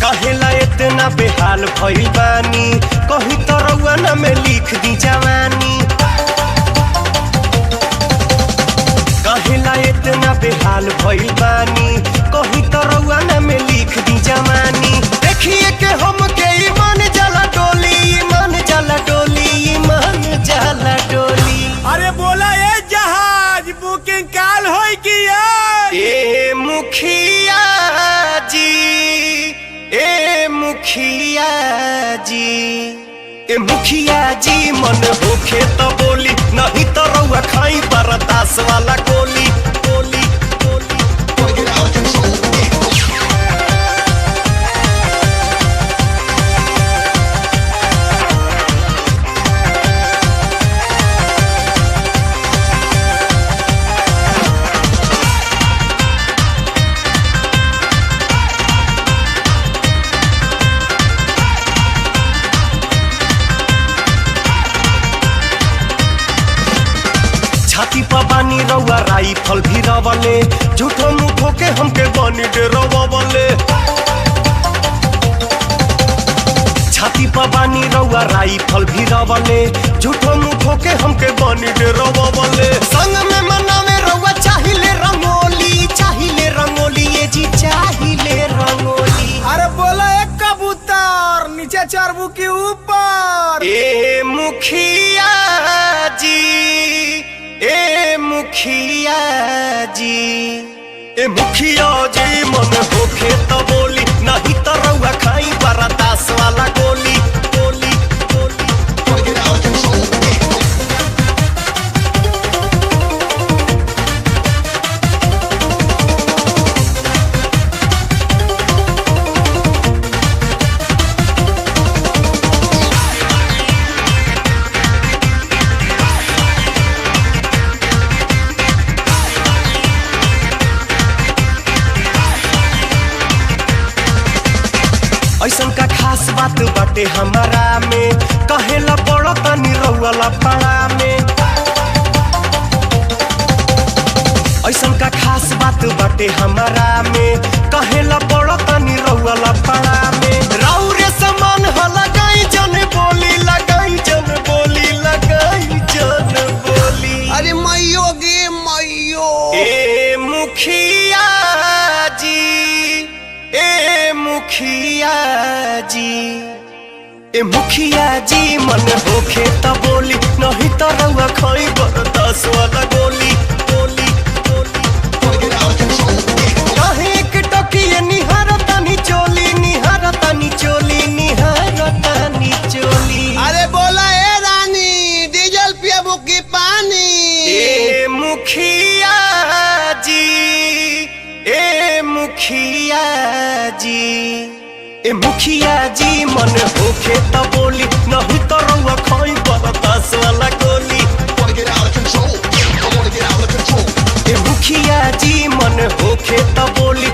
कहेला इतना बेहाल भइल बानी, कहीं तो रउआ ना में लिख दी जवानी। कहेला इतना बेहाल भइल बानी, कहीं तो रउआ ना में लिख दी जवानी। देखिए के हम के ईमान जाला डोली, ईमान जाला डोली, ईमान जाला डोली। अरे बोला ए जहाज बुकिंग काल होई कि ए मुखिया जी, ए मुखिया जी, ए मुखिया जी मन होखे तो बोली, नहीं तो रउआ खाई बरदास वाला गोली गोली गोली। छाती पर बानी रउआ राइफल भी रवले, झूठो मुखो के हमके बनी डेरवले। छाती पर बानी रउआ राइफल भी रवले, झूठो मुखो के हमके बनी डेरवले। संग में मनावे रउआ चाहिले रंगोली, चाहिले रंगोली, ये जी चाहिले रंगोली। अरे बोला एक कबूतर नीचे चढ़बू के ऊपर। ए मुखिया जी, ए मुखिया जी, ए मुखिया जी मन होखे तो बोली, नहीं तो रउआ खाई बरदास वाला गोली गोली गोली। ऐसन का खास बात बाटे हमारा में, कहेला बड़ा तनी रउआ लफड़ा में। ऐसन का खास बात बाटे हमारा में, कहेला बड़ा तनी रउआ लफड़ा में। राउरे समान ह लगाई जन बोली, लगाई जन बोली, लगाई जन बोली। अरे मैयो गे मैयो। ए मुखिया जी, ए मुखिया जी, ए मुखिया जी मन होखे तो बोली, नहीं तो रउआ खाई बरदास वाला गोली गोली गोली। कहीं एक टकिए निहारतानी चोली, निहारतानी चोली, निहारतानी चोली। अरे बोला ए रानी डीजल पियबू की पानी। ए मुखिया जी, ए मुखिया जी, ए मुखिया जी मन होखे तो बोली, नहीं तो रउआ खाई बरदास वाला गोली। ए मुखिया जी मन होखे तो बोली,